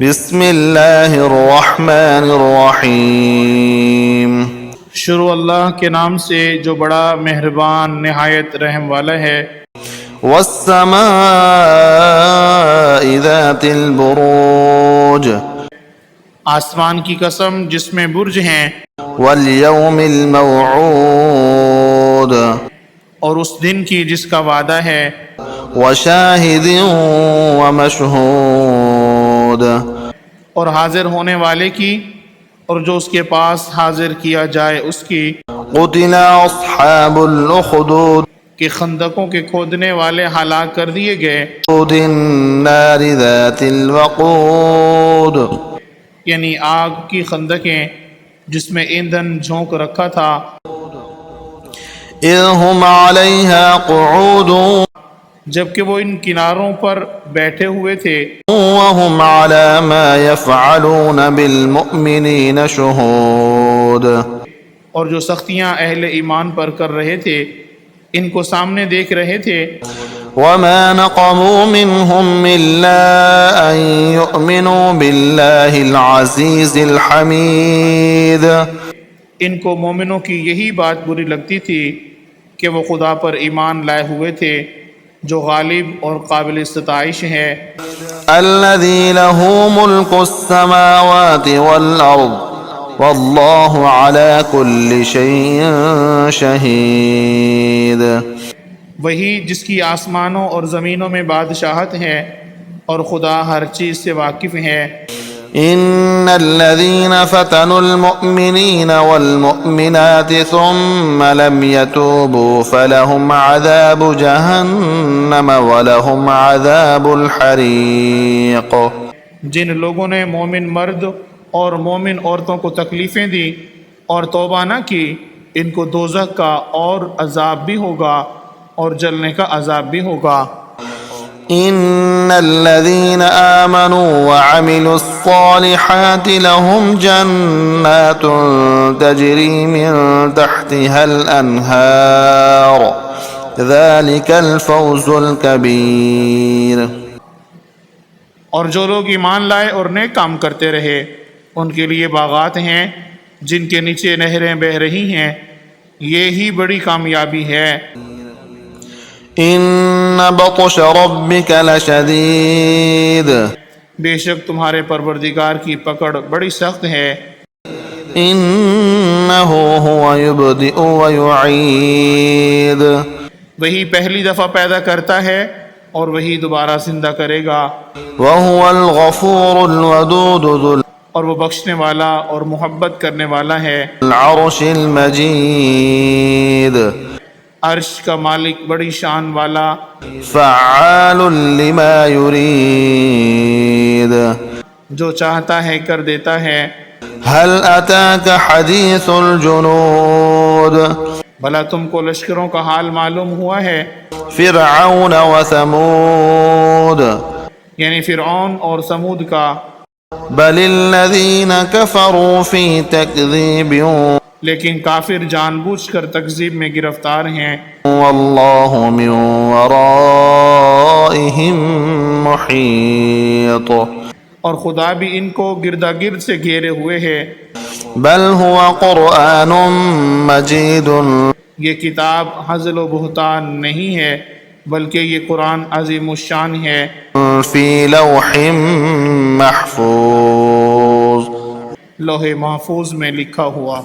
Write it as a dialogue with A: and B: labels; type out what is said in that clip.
A: بسم اللہ الرحمن الرحیم
B: شروع اللہ کے نام سے جو بڑا مہربان نہایت رحم والا ہے۔
A: والسماء ذات البروج
B: آسمان کی قسم جس میں برج ہیں،
A: والیوم الموعود
B: اور اس دن کی جس کا وعدہ ہے،
A: وشاہد ومشہود
B: اور حاضر ہونے والے کی اور جو اس کے پاس حاضر کیا جائے اس کی۔
A: قتل اصحاب الاخدود
B: کہ خندقوں کے کھودنے والے ہلاک کر دیے گئے،
A: النار ذات الوقود
B: یعنی آگ کی خندقیں جس میں ایندھن جھونک رکھا تھا۔
A: اذ هم علیہا قعود
B: جبکہ وہ ان کناروں پر بیٹھے ہوئے تھے،
A: وهم على ما يفعلون بالمؤمنین شہود
B: اور جو سختیاں اہل ایمان پر کر رہے تھے ان کو سامنے دیکھ رہے تھے۔
A: وما نقموا منهم إلا أن يؤمنوا بالله العزيز الحميد
B: ان کو مومنوں کی یہی بات بری لگتی تھی کہ وہ خدا پر ایمان لائے ہوئے تھے جو غالب اور قابل ستائش ہے،
A: الذي له ملك السماوات والأرض والله على كل شيء شهيد
B: وہی جس کی آسمانوں اور زمینوں میں بادشاہت ہے اور خدا ہر چیز سے واقف ہے۔
A: إن الذين فتنوا المؤمنين والمؤمنات ثم لم يتوبوا فلهم عذاب جهنم ولهم عذاب الحريق
B: جن لوگوں نے مومن مرد اور مومن عورتوں کو تکلیفیں دی اور توبہ نہ کی، ان کو دوزخ کا اور عذاب بھی ہوگا اور جلنے کا عذاب بھی ہوگا۔
A: إن الذين آمنوا وعملوا الصالحات لهم جنات تجري من تحتها الأنهار ذلك الفوز الكبير
B: اور جو لوگ ایمان لائے اور نیک کام کرتے رہے ان کے لیے باغات ہیں جن کے نیچے نہریں بہہ رہی ہیں، یہی بڑی کامیابی ہے۔
A: إن بطش ربك لشديد
B: بے شک تمہارے پروردگار کی پکڑ بڑی سخت ہے۔
A: إنه هو يبدئ ويعيد
B: وہی پہلی دفعہ پیدا کرتا ہے اور وہی دوبارہ زندہ کرے گا،
A: وهو الغفور الودود ذو
B: اور وہ بخشنے والا اور محبت کرنے والا ہے۔
A: العرش المجيد
B: عرش کا مالک بڑی شان والا،
A: فعال لما يريد
B: جو چاہتا ہے کر دیتا ہے۔
A: هل أتاك حديث الجنود
B: بھلا تم کو لشکروں کا حال معلوم ہوا ہے،
A: فرعون وثمود
B: یعنی فرعون اور سمود کا۔
A: بل الذين كفروا في تكذيب
B: لیکن کافر جان بوجھ کر تکذیب میں گرفتار ہیں،
A: والله من ورائهم محيط
B: اور خدا بھی ان کو گردا گرد سے گھیرے ہوئے ہے۔
A: بل هو قرآن مجيد
B: یہ کتاب ہزل و بہتان نہیں ہے بلکہ یہ قرآن عظیم الشان ہے،
A: في لوح محفوظ
B: لوح محفوظ میں لکھا ہوا۔